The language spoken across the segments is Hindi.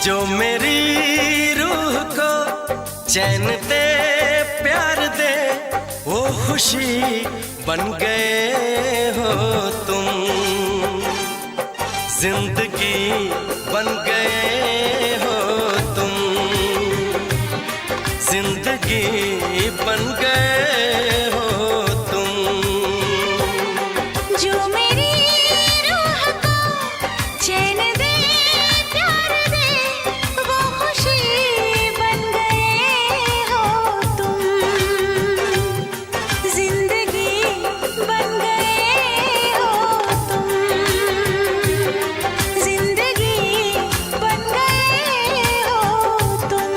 जो मेरी रूह को चैन दे, प्यार दे, वो खुशी बन गए हो तुम। जिंदगी बन गए हो तुम, जिंदगी बन गए हो तुम। जो मेरी रूह को चैन दे, प्यार दे, वो खुशी बन गए हो तुम। जिंदगी बन गए हो तुम, जिंदगी बन गए हो तुम।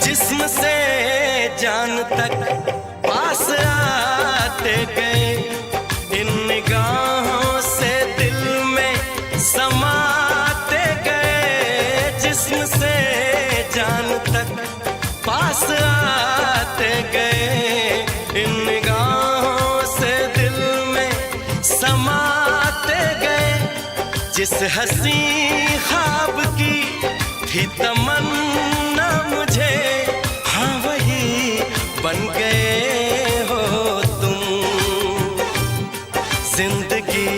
जिस्म से जान तक पास आते गए, इन निगाहों से दिल में समाते गए। जिस्म से जान तक पास आते गए, इन निगाहों से दिल में समाते गए। जिस हंसी ख्वाब की थी तमन्ना मुझे, हाँ वही बन गए हो तुम। जिंदगी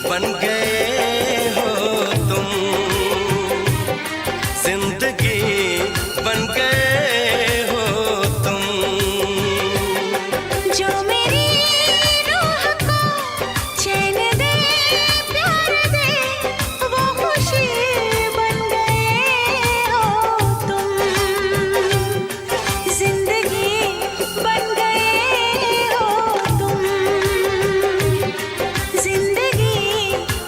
बन गए हो तुम, जिंदगी बन गए हो तुम। जो मेरी रूह को चैन दे, प्यार दे, वो खुशी बन गए हो तुम। जिंदगी बन गए हो तुम, जिंदगी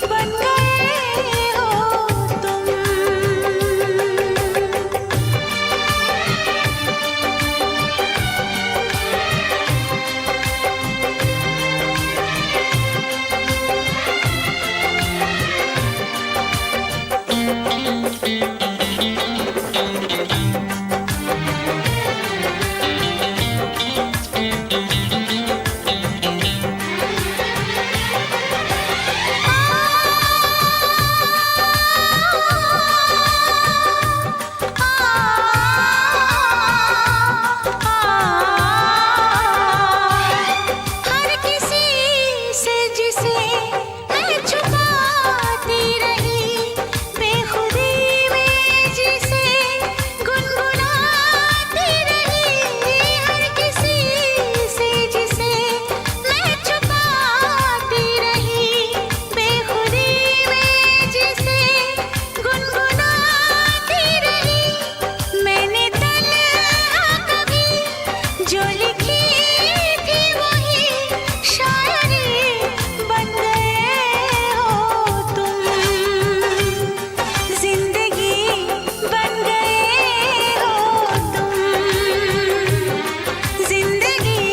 बन गए हो तुम। हर किसी से जिसे मैं छुपाती रही, बेखुदी में जिसे गुनगुनाती रही। हर किसी से जिसे मैं छुपाती रही, बेखुदी में जिसे गुनगुनाती रही। मैंने तन्हा कभी जो लिखी थी, वही शायरी बन गए हो तुम। जिंदगी बन गए हो तुम, जिंदगी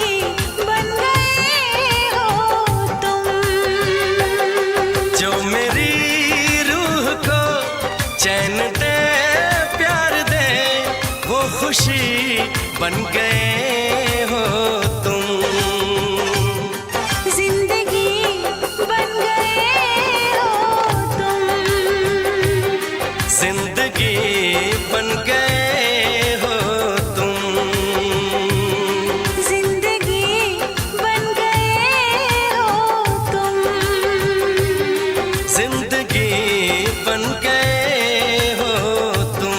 बन गए हो तुम। जो मेरी रूह को चैन दे, प्यार दे, वो खुशी बन गए हो तुम। जिंदगी बन गए हो तुम, जिंदगी बन गए हो तुम। जिंदगी बन गए हो तुम। जिंदगी बन गए हो तुम।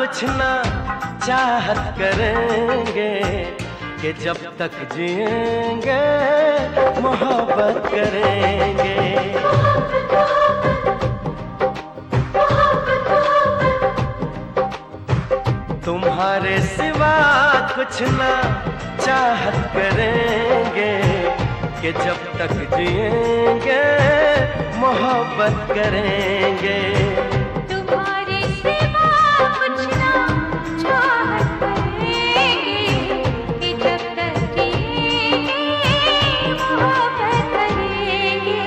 कुछ ना चाहत करेंगे कि जब तक जिएंगे मोहब्बत करेंगे। तुम्हारे सिवा कुछ ना चाहत करेंगे कि जब तक जिएंगे मोहब्बत करेंगे। तुम्हारे सिवा कुछ ना चाहत करेंगे कि जब तक जिएंगे मोहब्बत करेंगे।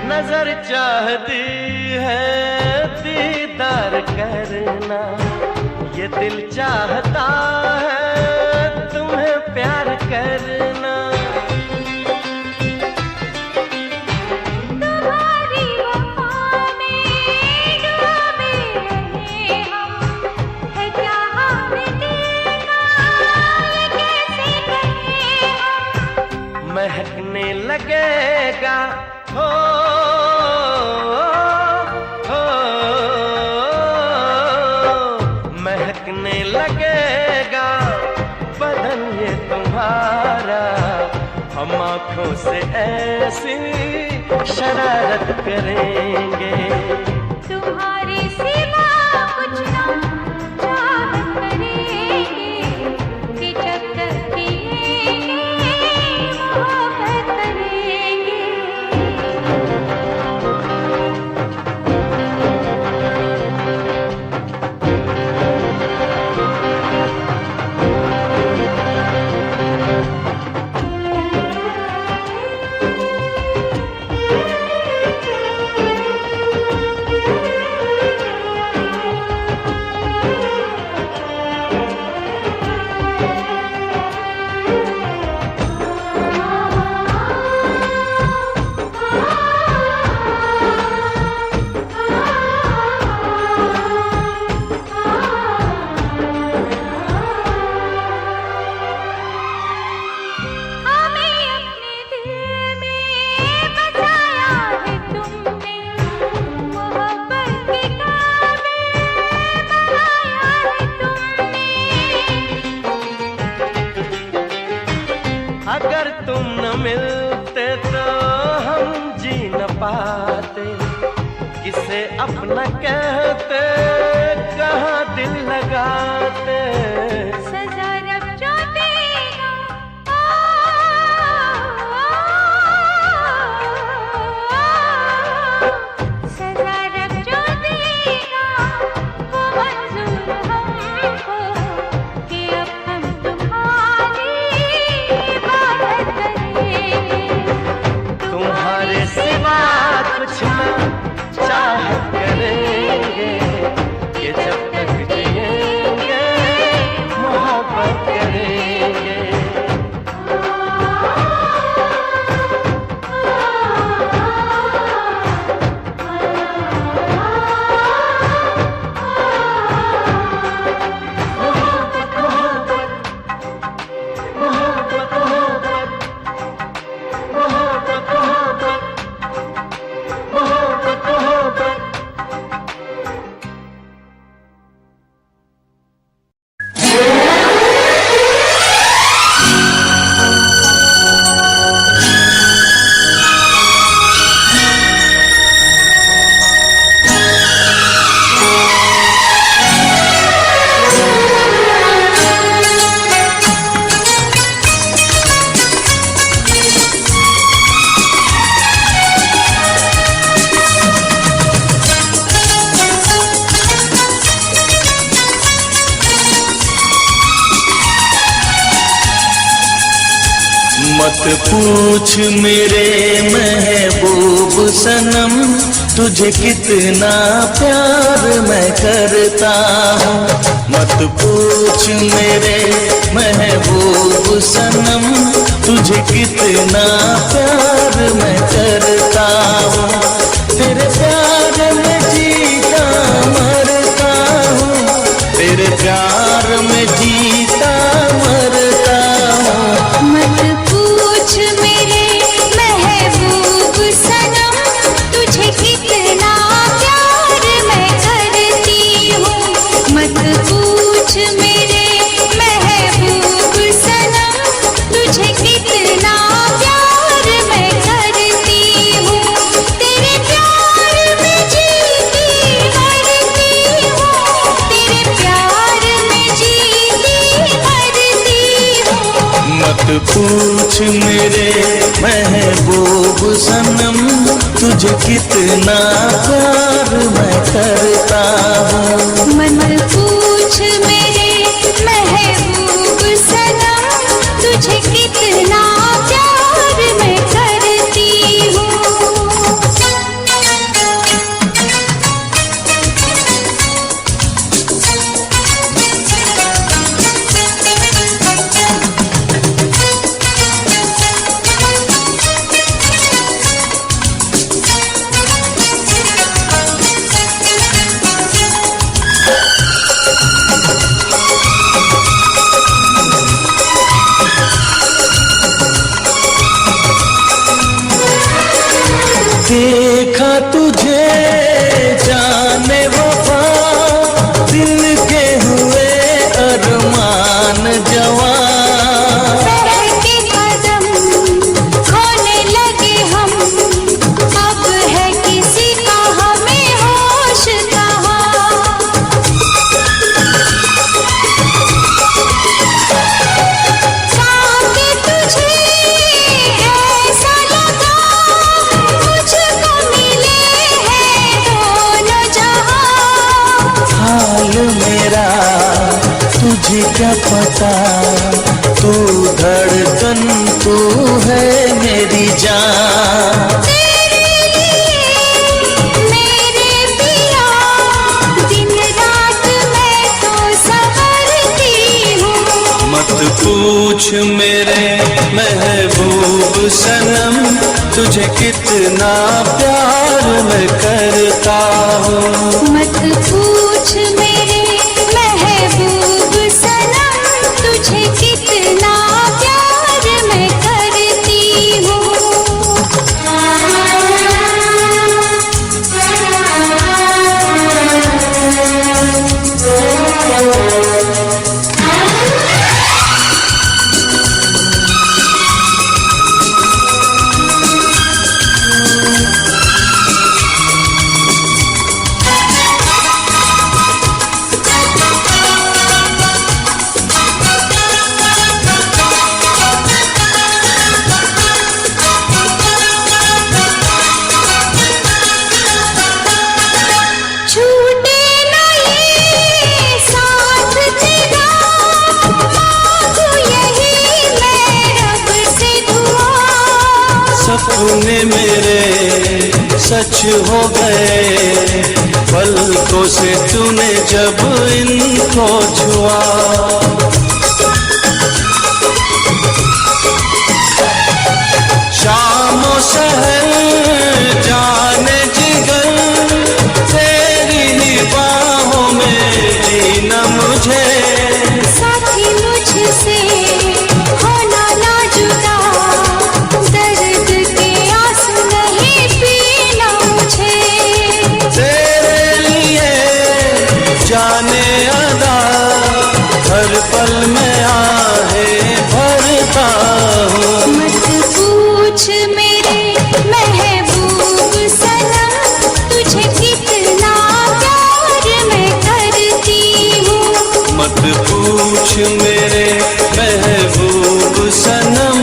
नजर चाहती है दीदार करना, ये दिल चाहता है तुम्हें प्यार करना। तुम्हारी वफा में डूबे रहे हम, है क्या हाल दिल का ये कैसे कहें हम। महकने लगेगा हो महकने लगेगा बदन ये तुम्हारा, हम आँखों से ऐसी शरारत करेंगे। तुम्हारे सिवा कुछ ना चाहत करेंगे कि जब तक जिएंगे मोहब्बत करेंगे। अगर तुम न मिलते तो हम जी न पाते, किसे अपना कहते कहाँ दिल लगाते। सजा रब जो देगा सजा रब जो देगा वो मंजूर हमको कि अब हम तुम्हारी इबादत करेंगे। तुम्हारे सिवा कुछ न चाहत करेंगे कि जब तक जिएंगे मोहब्बत करेंगे। मत पूछ मेरे महबूब सनम तुझे कितना प्यार मैं करता हूँ। मत पूछ मेरे महबूब सनम, तुझे कितना प्यार मैं करता हूँ। तेरे प्यार में जीता मरता हूँ, तेरे प्यार में जीता मरता हूँ। मत पूछ मेरे महबूब सनम, तुझे कितना प्यार मैं करती हूँ। मत पूछ मेरे महबूब सनम, तुझे कितना प्यार मैं करती हूँ। तेरे प्यार में जीती मरती हूँ, तेरे प्यार में जीती मरती हूँ। मत पूछ मेरे महबूब सनम, तुझे कितना प्यार मैं करता हूँ। मत पूछ मेरे महबूब सनम, तुझे कितना प्यार मैं करती हूँ। देखा तुझे जाने वफा, दिल के हुए अरमान जवान। बहके कदम खोने लगे हम, अब है किसी का हमें होश कहाँ। सामने तुझे ऐसा लगा, मुझको मिले हैं दोनों जहां। हाल मेरा तुझे क्या पता, तू धड़कन तू है मेरी जान। तेरे लिए मेरे पिया, दिन रात मैं तो संवरती हूँ। मत पूछ मेरे महबूब सनम, तुझे कितना प्यार मैं करता हूँ। मत पूछ मेरे महबूब सनम, तुझे कितना प्यार मैं करती हूँ। छूटे ना ये साथ तेरा, मांगू यही मैं रब से दुआ। सपने मेरे सच हो गए, पलकों से तूने जब इनको छुआ। शामों सहर जाने जिगर, तेरी ही बाहों में जीना मुझे। साथी मुझसे होना ना जुदा, दर्द के आंसू नहीं पीना मुझे। तेरे लिए जाने अदा, हर पल में आहें भरता हूँ। मत पूछ मेरे महबूब सनम, तुझे कितना प्यार मैं करती हूँ। मत पूछ मेरे महबूब सनम,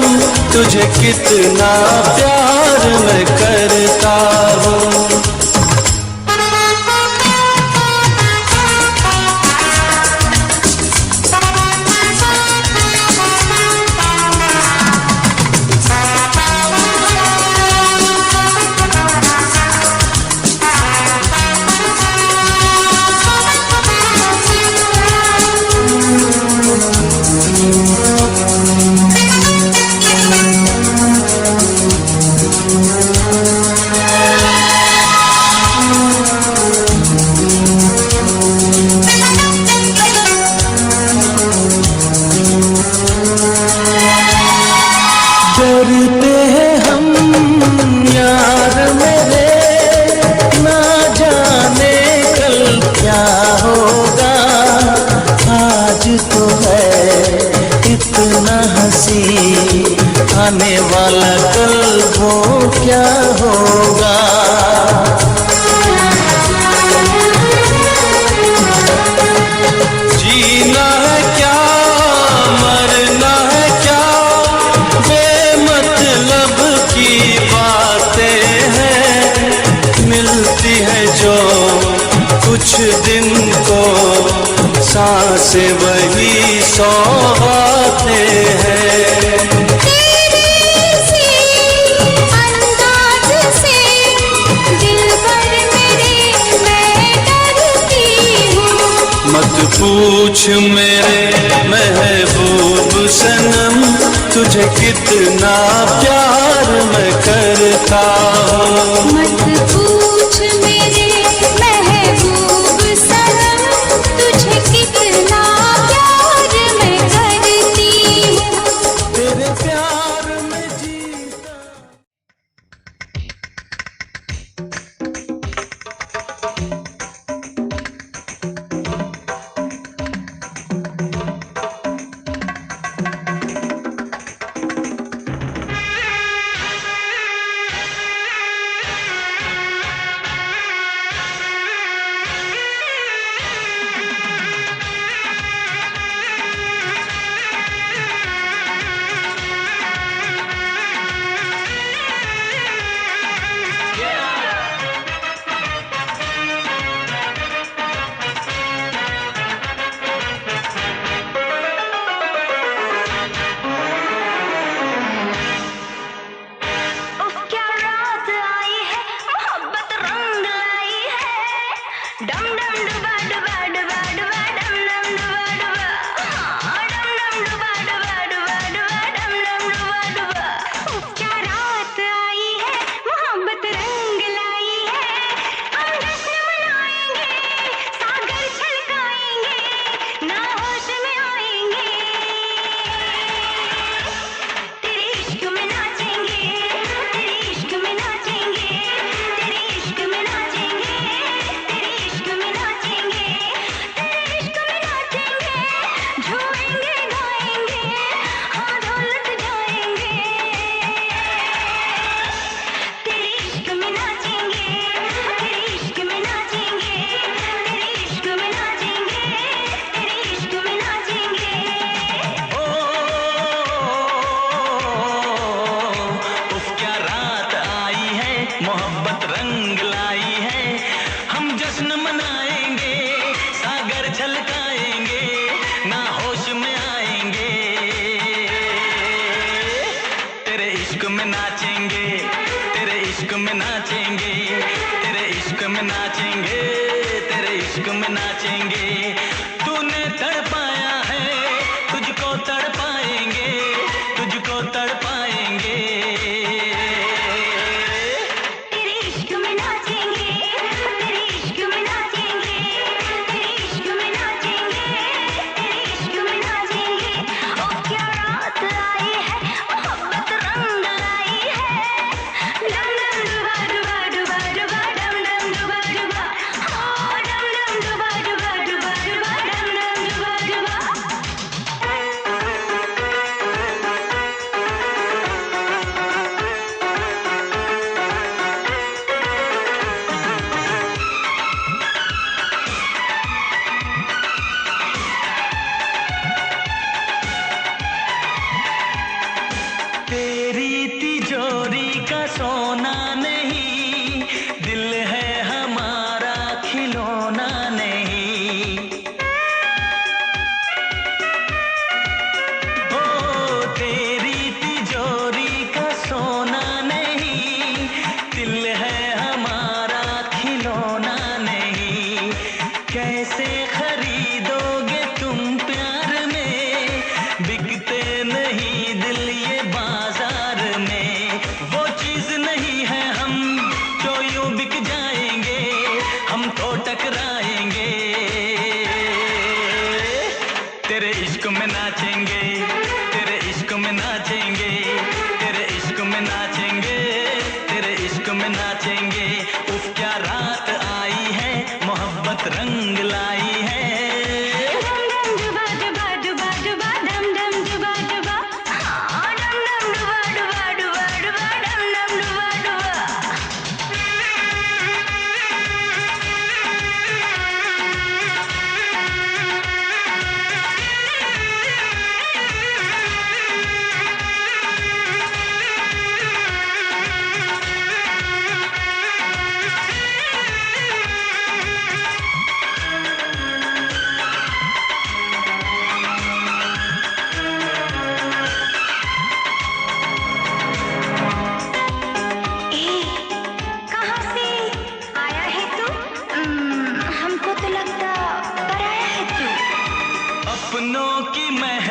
तुझे कितना प्यार मैं करता हूँ। आने वाला कल वो क्या होगा। जीना है क्या मरना है क्या, बेमतलब की बातें हैं, मिलती है जो कुछ दिन को सांसें वही सौगातें हैं। तेरे से अंदाज से दिलबर मेरे मैं डरती हूँ। मत पूछ मेरे महबूब सनम, तुझे कितना प्यार मैं करता हूँ। मत पूछ मेरे महबूब सनम, तुझे कितना प्यार मैं करती हूँ। तेरे प्यार में जीता।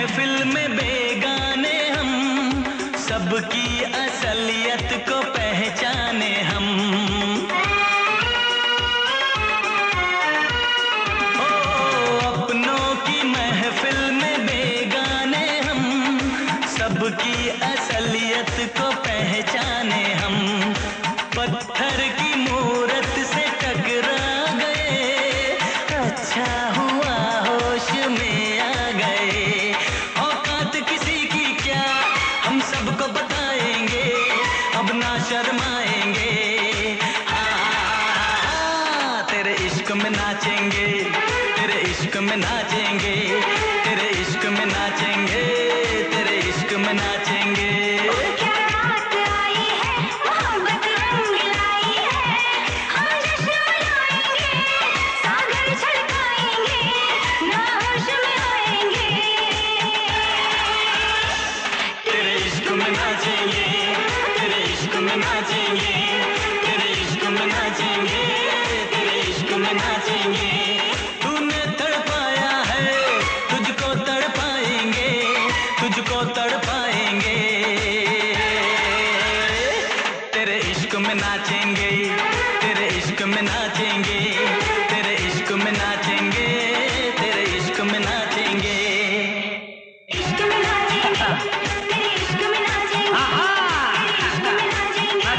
महफिल में बेगाने हम, सबकी असलियत को पहचाने हम। ओ अपनों की महफिल में बेगाने हम, सबकी असलियत को पहचाने हम। पत्थर की मूरत से टकरा गए, अच्छा हुआ होश में आ गए। औकात किसी की क्या हम सबको बताएंगे, अब ना शर्माएंगे। तेरे इश्क में नाचेंगे, तेरे इश्क में नाचेंगे, तेरे इश्क में नाचेंगे, तेरे इश्क में नाचेंगे। क्या रात आई है, मोहब्बत रंग लाई है, हम जश्न मनाएंगे, सागर छलकाएंगे, ना होश में आएंगे। तेरे इश्क में नाचेंगे, तेरे इश्क में नाचेंगे, तेरे इश्क में नाचेंगे, तेरे इश्क में नाचेंगे। तूने तड़पाया है, तुझको तड़पाएंगे, तुझको तड़पाएंगे। तेरे इश्क में नाचेंगे, तेरे इश्क में नाचेंगे, तेरे इश्क में नाचेंगे, तेरे इश्क में नाचेंगे। इश्क में नाचेंगे, तेरे इश्क में नाचेंगे, तेरे इश्क में नाचेंगे।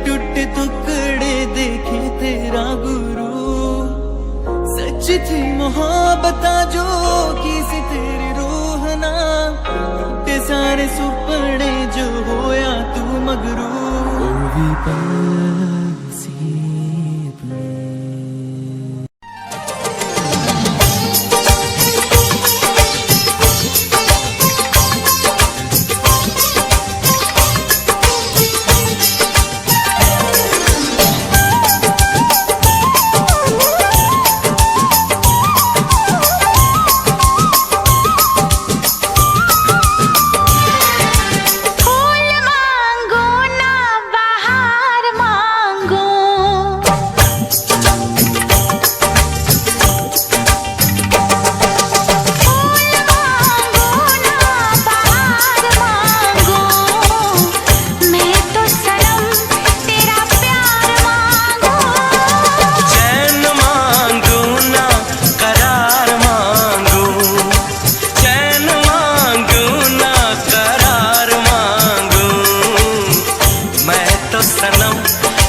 टूटे टुकड़े देखे तेरा गुरु। सच थी मोहब्बत जो किसी तेरी रूह ना, ते सारे सुपने जो होया तू मगरू। ओ भी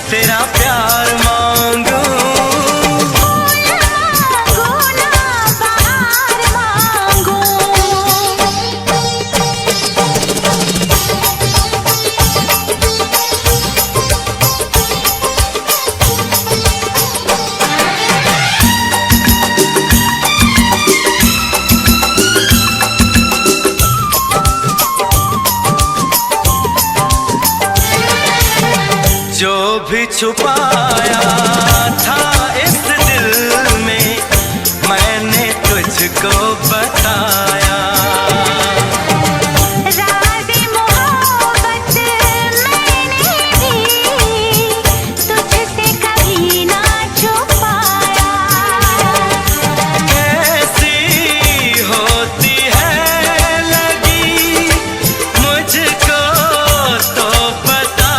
तेरा प्यार मांगू। जो भी छुपाया था इस दिल में, मैंने तुझको बताया। राज़े मोहब्बत मैंने भी तुझसे कभी ना छुपाया। कैसी होती है लगी मुझको तो बता,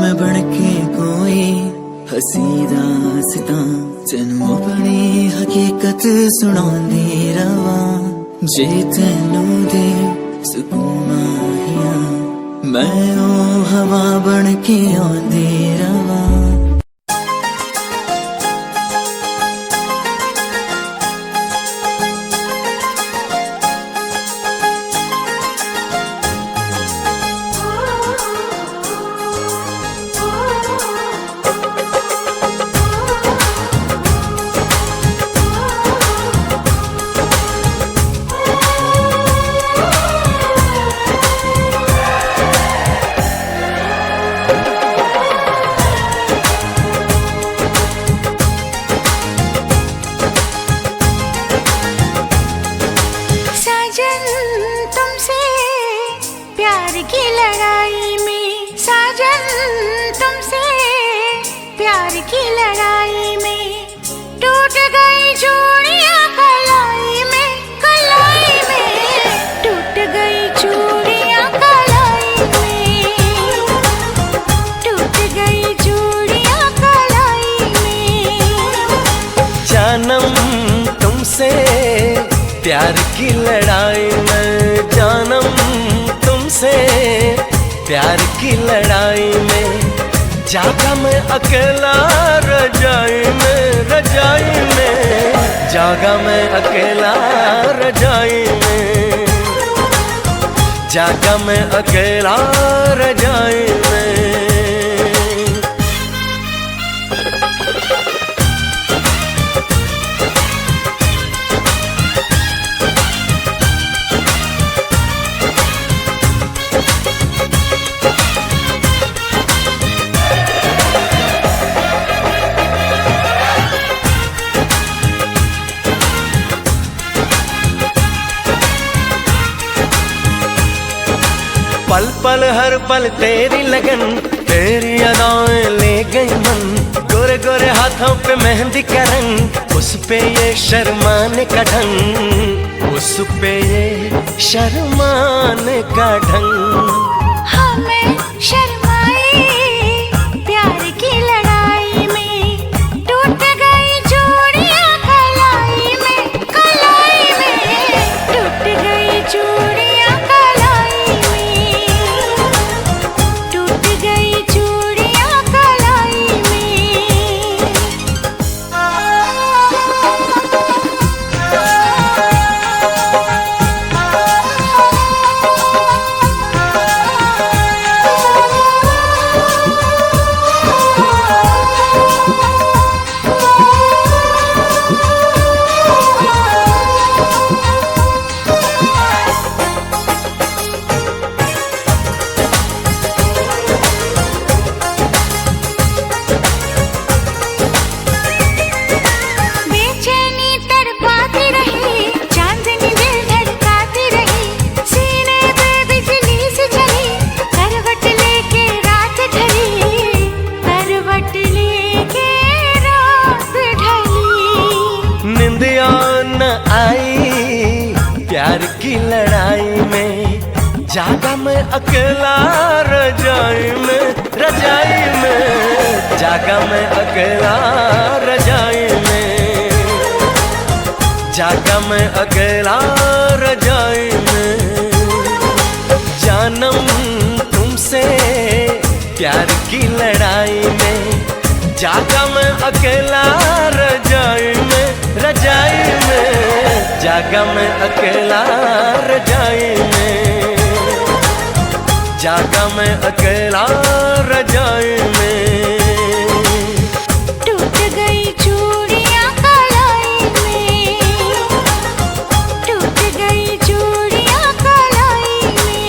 मैं बनके कोई हसी दास्तां तेनू अपनी हकीकत सुनांदी रवा जे तेनू दे सुकून माहिया मैं ओ हवा बनके आंदी रवा प्यार की लड़ाई में जानम तुमसे प्यार की लड़ाई में जागा मैं अकेला रजाई में जागा मैं अकेला रजाई में जागा मैं अकेला रजाई में पल पल हर पल तेरी लगन तेरी अदाएं ले गई मन गोरे गोरे हाथों पे मेहंदी का रंग उस पे ये शर्माने का ढंग उस पे ये शर्माने का ढंग हमें शर्माए प्यार की लड़ाई में टूट गई चूड़ियां कलाई में टूट गई चूड़ियां कलाई में टूट गई चूड़ियां कलाई में प्यार की लड़ाई में जागा मैं अकेला रजाई में जागा मैं अकेला रजाई में जागा मैं अकेला रजाई में जानम तुमसे प्यार की लड़ाई में जागा मैं अकेला रजाई में जागा मैं अकेला रजाई में जागा मैं अकेला रजाई में टूट गई चूड़ियां कलाई में टूट गई चूड़ियां कलाई में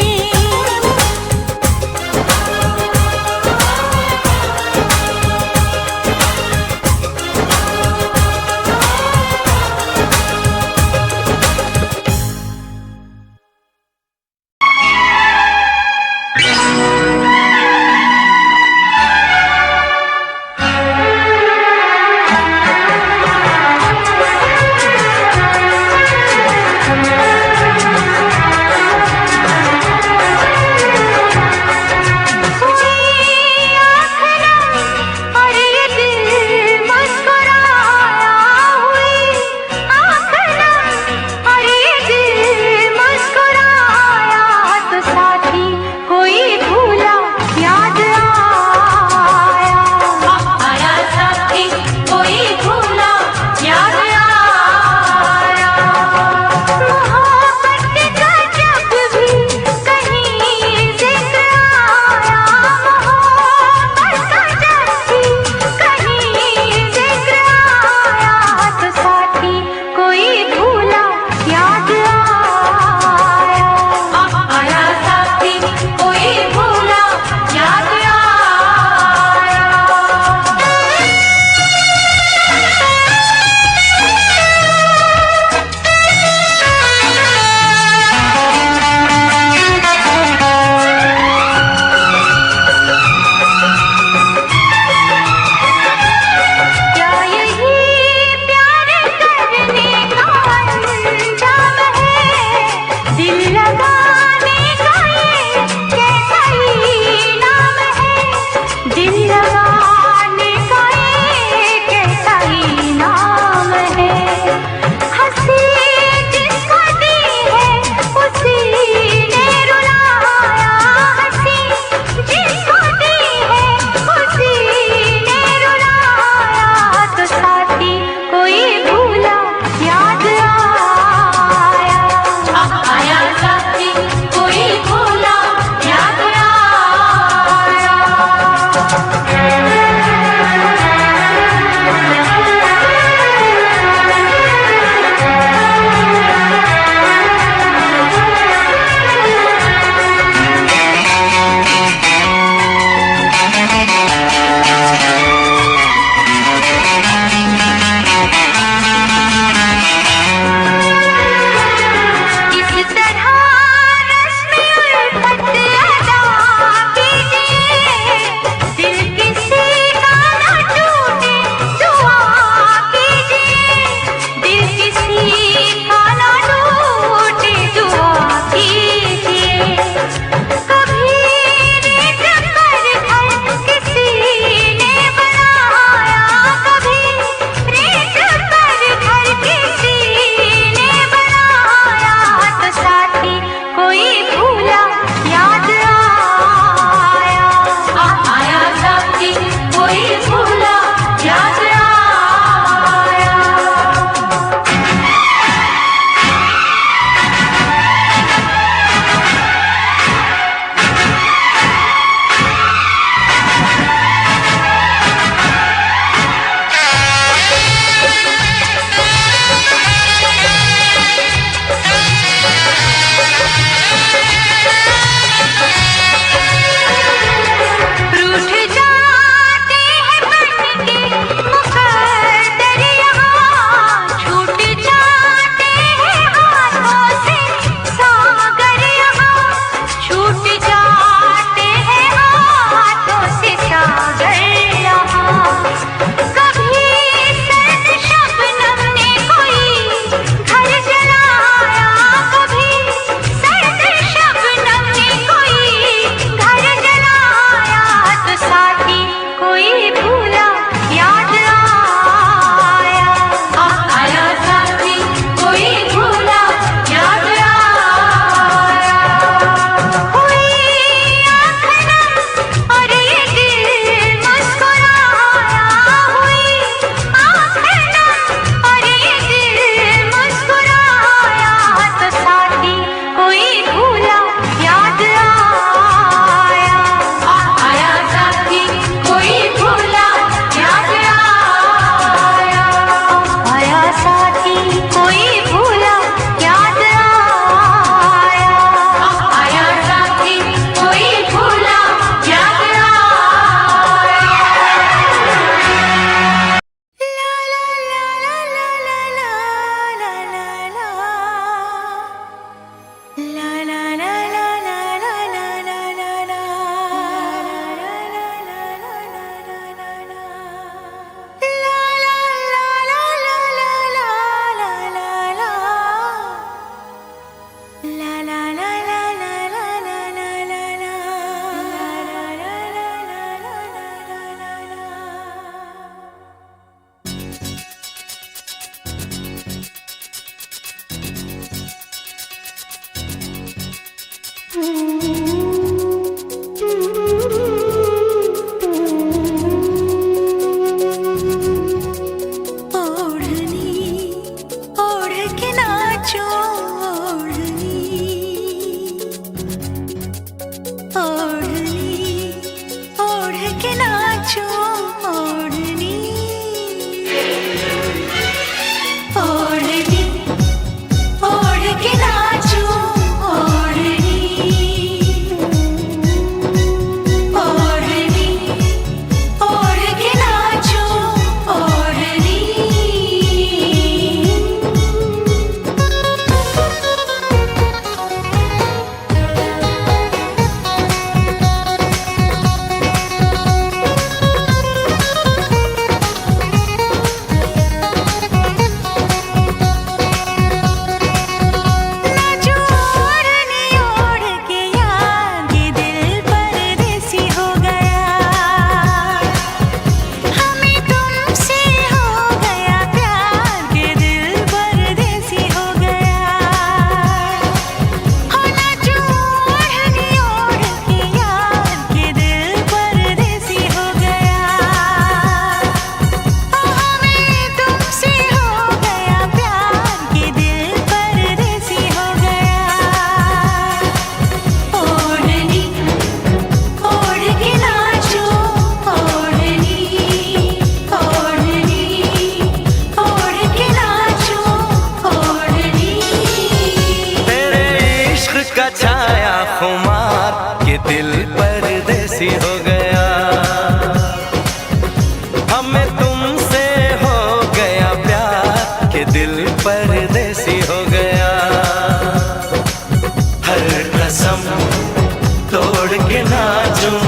के नाचूं,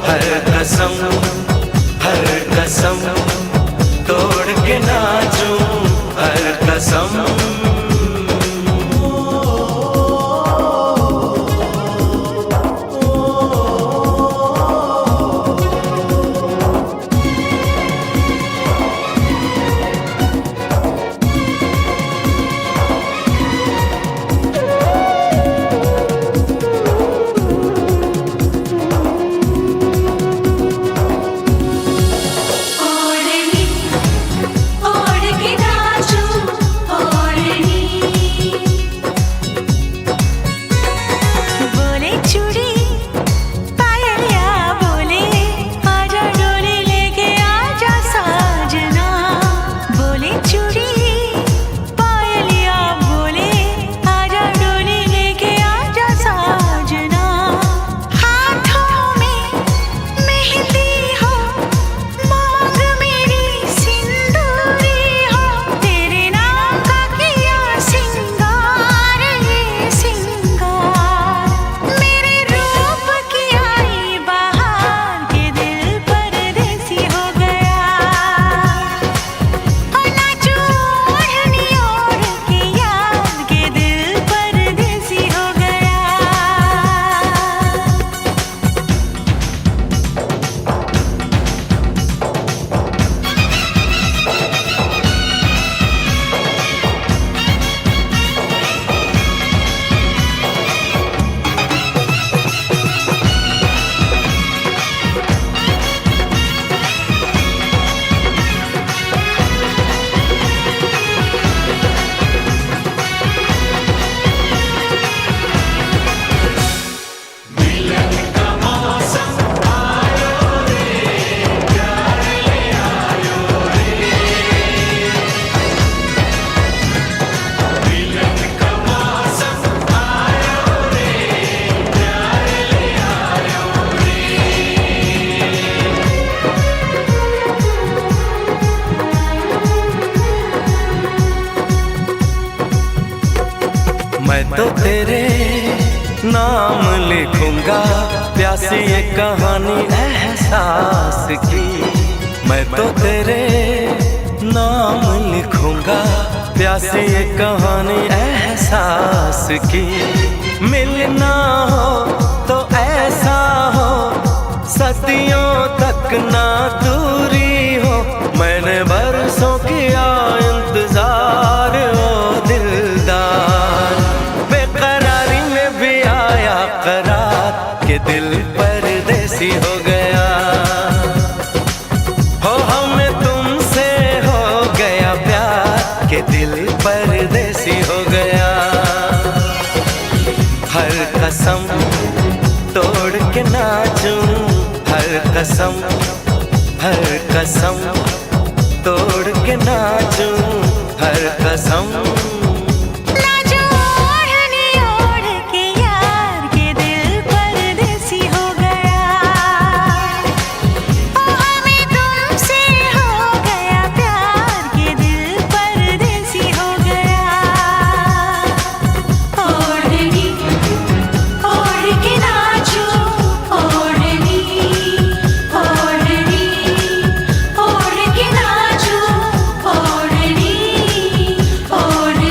हर कसम तोड़ के नाचूं, हर कसम। मैं तो तेरे नाम लिखूंगा, प्यासी ये कहानी एहसास की। मैं तो तेरे नाम लिखूंगा, प्यासी ये कहानी एहसास की। मिलना हो तो ऐसा हो, सदियों तक ना दूरी हो। मैंने बरसों किया इंतजार ओ दिलदार, बेकरारी में भी आया करार के दिल परदेसी हो गया। हो हमें तुमसे हो गया प्यार के दिल परदेसी हो गया। हर कसम तोड़ के नाचूं, हर कसम तोड़ के नाचूं, हर कसम। ओढ़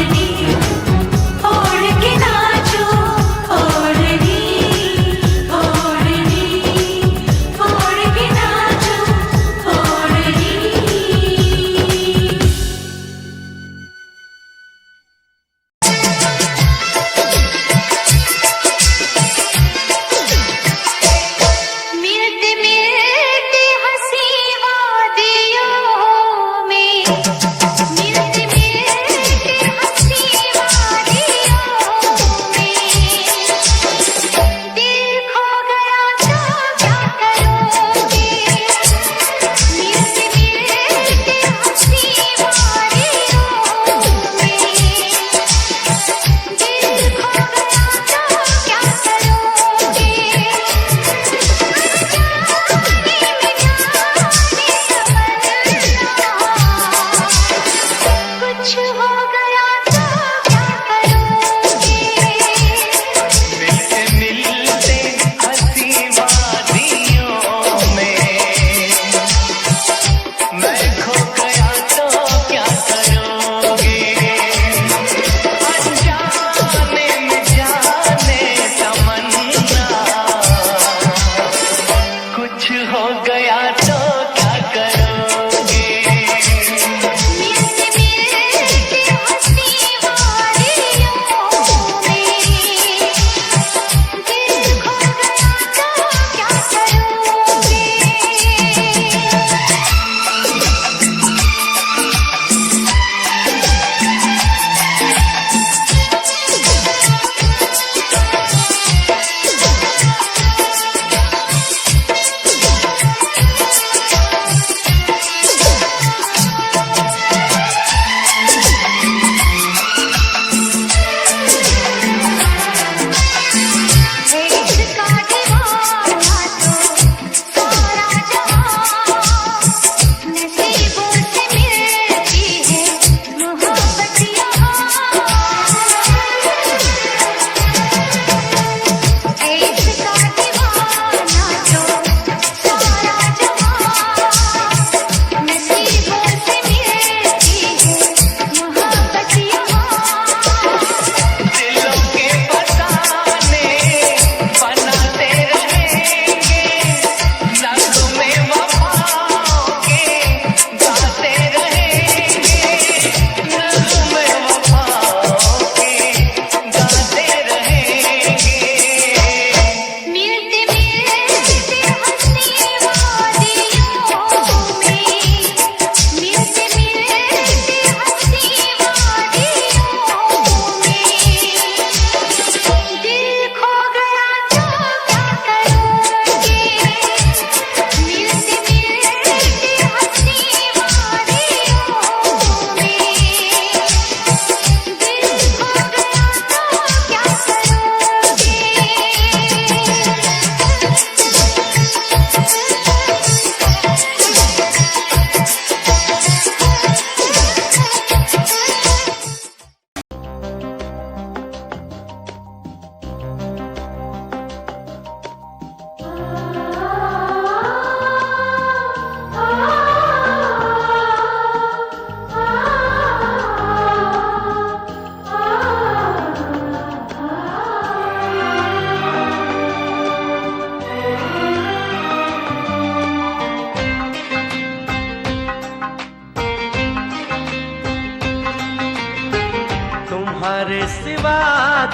तुम्हारे सिवा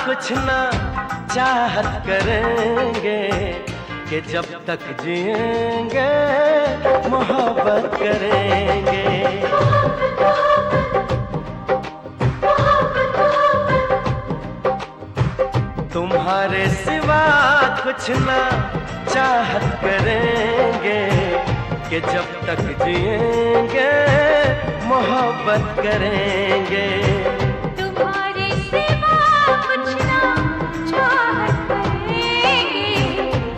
कुछ ना चाहत करेंगे कि जब तक जिएंगे मोहब्बत करेंगे। तुम्हारे सिवा कुछ ना चाहत करेंगे कि जब तक जिएंगे मोहब्बत करेंगे। तुम्हारे सिवा कुछ ना चाहत करेंगे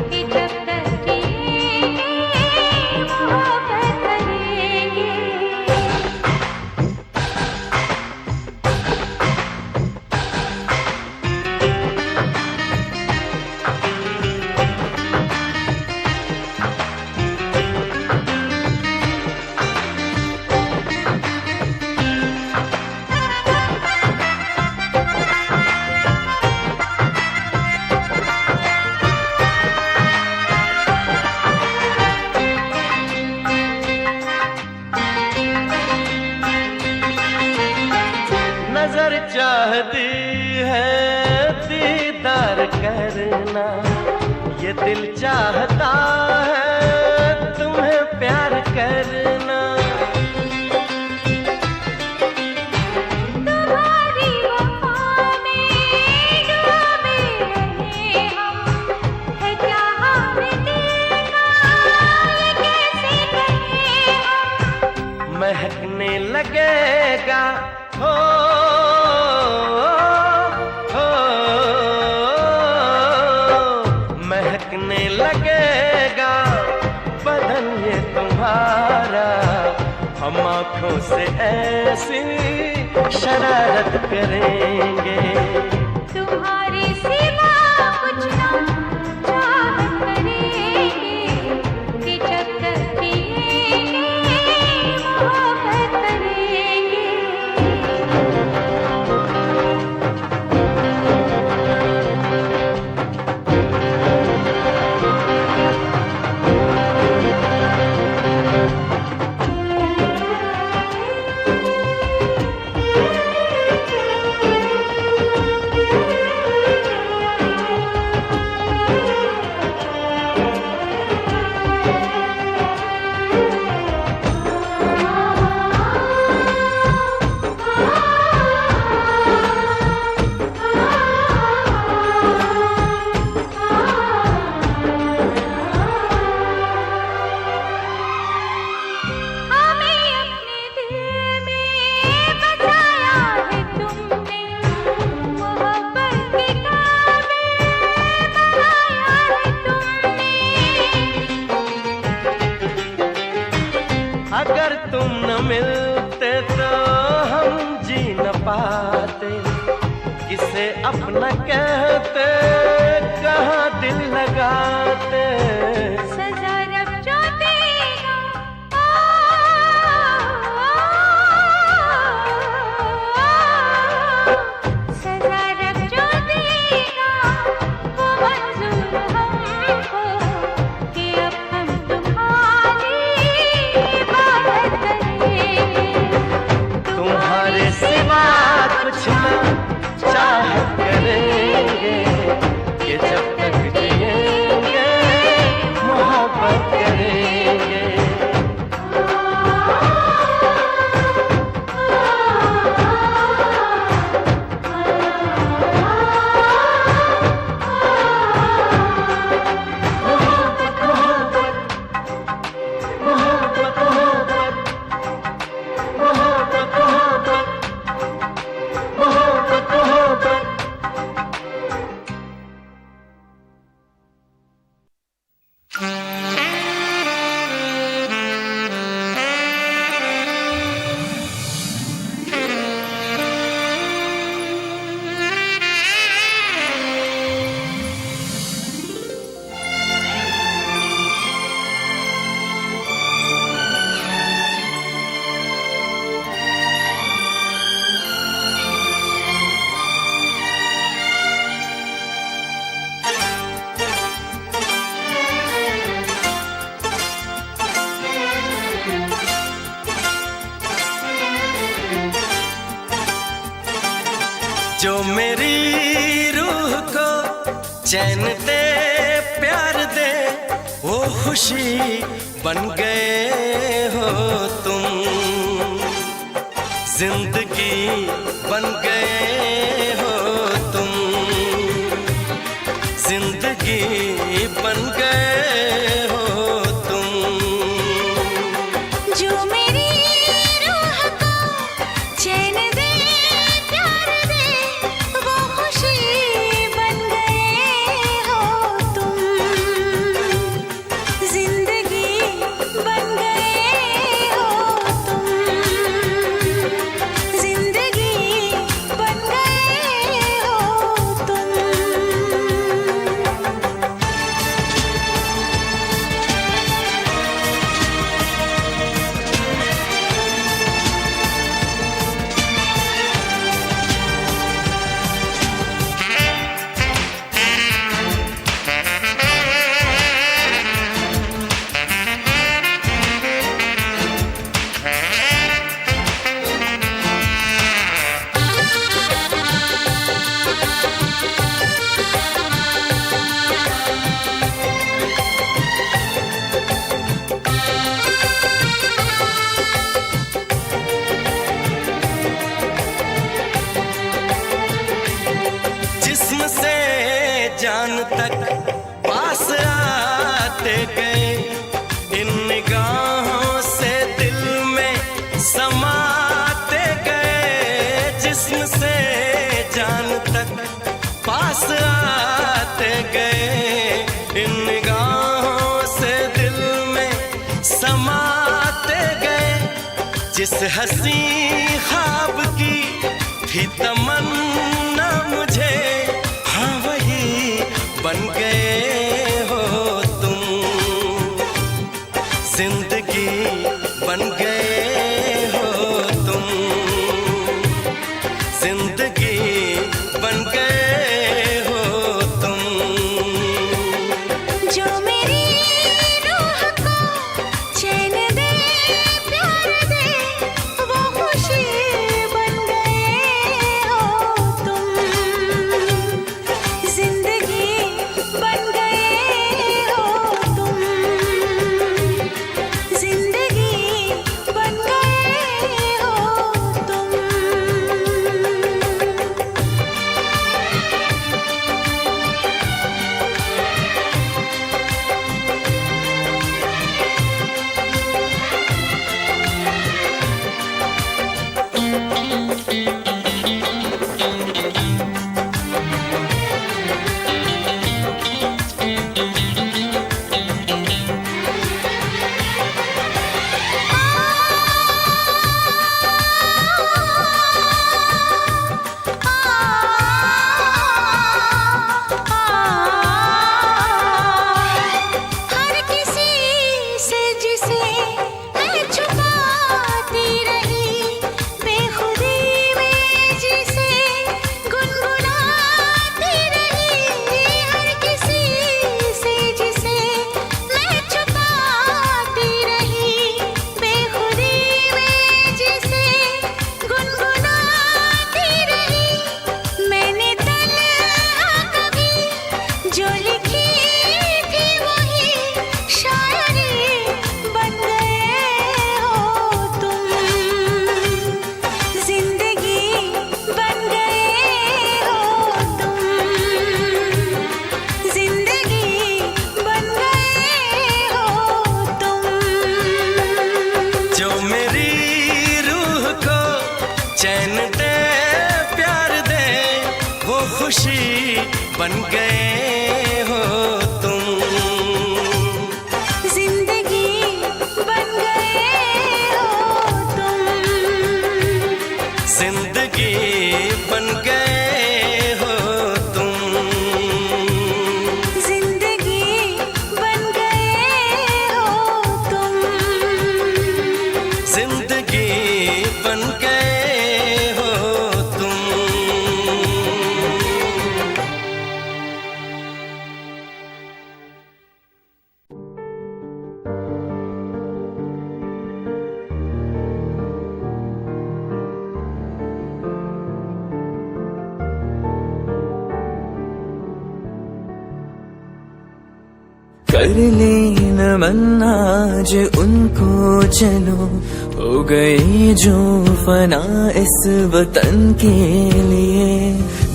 कि जब तक जिएंगे मोहब्बत करेंगे। नजर चाहती है दीदार करना, ये दिल चाहता है तुम्हें प्यार करना। तुम्हारी वफा में डूबे रहे हम, है क्या हमें देना ये कैसे कहें हम। महकने लगेगा हो महकने लगेगा बदन ये तुम्हारा, हम आँखों से ऐसी शरारत करेंगे। तुम्हारे सिवा कुछ ना चाहत करेंगे कि जब तक जिएंगे मोहब्बत करेंगे। अगर तुम न मिलते तो हम जी न पाते, किसे अपना कहते कहाँ दिल लगाते। सजा रब जो देगा सजा रब जो देगा वो मंजूर हमको कि अब हम तुम्हारी इबादत करेंगे। तुम्हारे सिवा कुछ न चाहत करेंगे कि जब तक जिएंगे जो मेरी रूह को चैन दे प्यार दे वो खुशी बन गए हो तुम, जिंदगी बन गए हो तुम, जिंदगी बन गए हो तुम। जो मेरी रूह को चैन दे प्यार दे वो खुशी बन गए हो तुम, जिंदगी बन गए हो तुम, जिंदगी बन गए हो तुम। जिस्म से जान तक पास आते गए, इन निगाहों से दिल में समाते गए। जिस्म से जान तक पास आते गए, इन निगाहों से दिल में समाते गए। जिस हंसी ख्वाब की थी तमन्ना मुझे, हाँ वही बन गए हो तुम, जिंदगी बन गए हो तुम, जिंदगी बन गए हो तुम। जो मेरी रूह को चैन दे प्यार दे वो खुशी बन गए हो तुम, जिंदगी बन गए हो तुम, जिंदगी बन गए हो तुम। हर किसी से जिसे मैं छुपाती रही, बेखुदी में जिसे गुनगुनाती रही। हर किसी से जिसे मैं छुपाती रही, बेखुदी में जिसे गुनगुनाती रही। मैंने तन्हा कभी जो लिखी थी वही शायरी बन गए हो तुम, जिंदगी बन गए हो तुम, जिंदगी बन गए हो तुम। जो मेरी रूह को चैन दे प्यार दे वो खुशी बन गए हो तुम, जिंदगी बन गए हो तुम, जिंदगी बन गए हो तुम, जिंदगी बन गए हो तुम, जिंदगी बन गए हो तुम। कर ले नमन आज उनको चलो, हो गए जो फना इस वतन के लिए,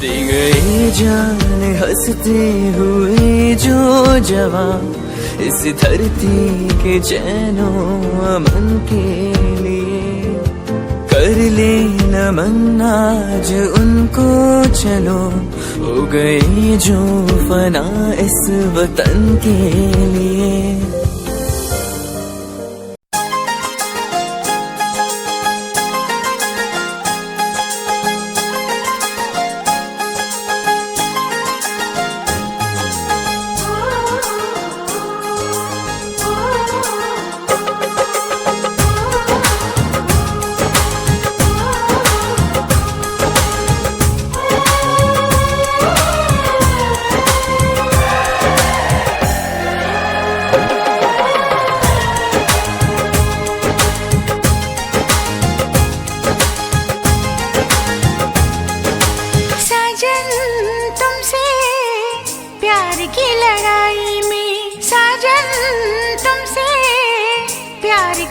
दी गई जान हंसते हुए जो जवान इस धरती के चैनो अमन के लिए। कर ले नमन आज उनको चलो, हो गए जो फना इस वतन के लिए।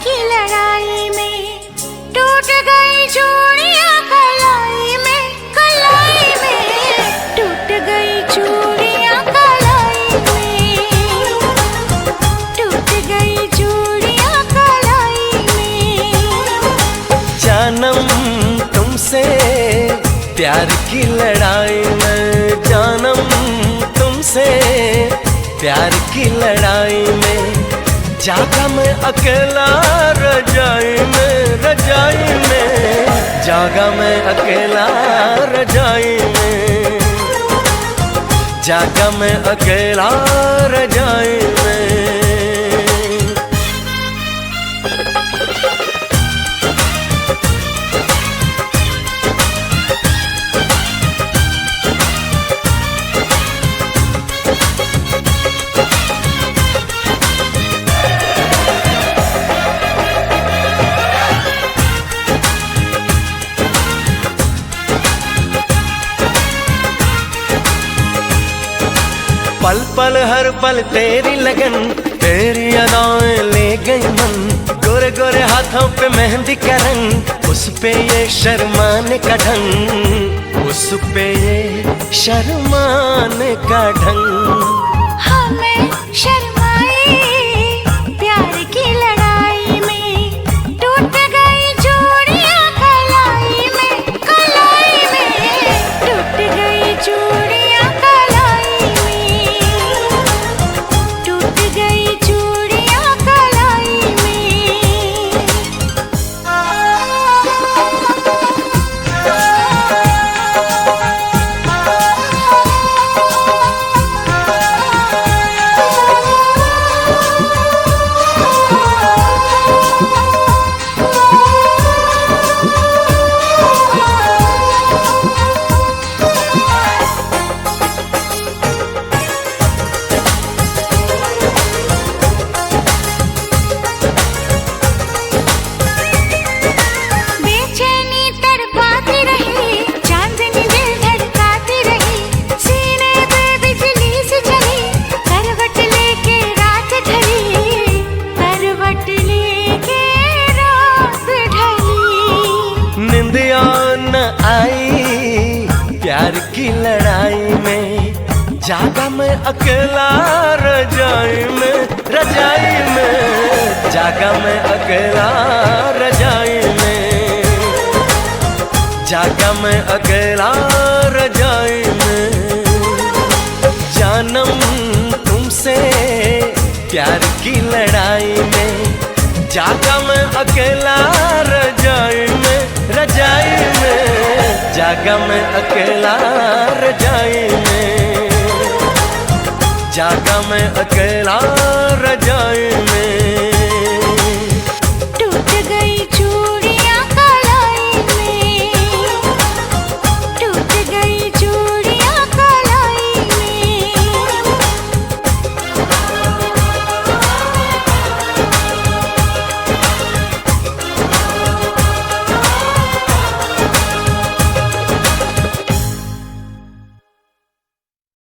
की लड़ाई में टूट गई चूड़ियां कलाई में, कलाई में टूट गई चूड़ियां कलाई में, टूट गई चूड़ियां कलाई में। जानम तुमसे प्यार की लड़ाई में, जानम तुमसे प्यार की लड़ाई में, जागा मैं अकेला रजाई में, रजाई में, जागा मैं अकेला रजाई में, जागा मैं अकेला रजाई में। पल पल हर पल तेरी लगन, तेरी अदाएं ले गई मन, गोरे गोरे हाथों पे मेहंदी का रंग, उस पे ये शर्माने का ढंग, उस पे ये शर्माने का ढंग। हमें शर्माए प्यार की लड़ाई में, टूट गई चूड़ियां कलाई में, कलाई में टूट गई चूड़ियां कलाई में, टूट गई चूड़ियां कलाई में। बेचैनी तड़पाती रही, चांदनी दिल धड़काती रही, सीने पे बिजली सी चली, करवट लेके रात ढली, करवट लेके रात ढली। निंदिया न आई प्यार की लड़ाई में, जागा मैं अकेला रजाई में, रजाई में, जागा मैं अकेला रजाई में, जागा मैं अकेला रजाई में। जानम तुमसे प्यार की लड़ाई में, जागा मैं अकेला रजाई में, रजाई में, जागा मैं अकेला रजाई में, जागा मैं अकेला रजाई में।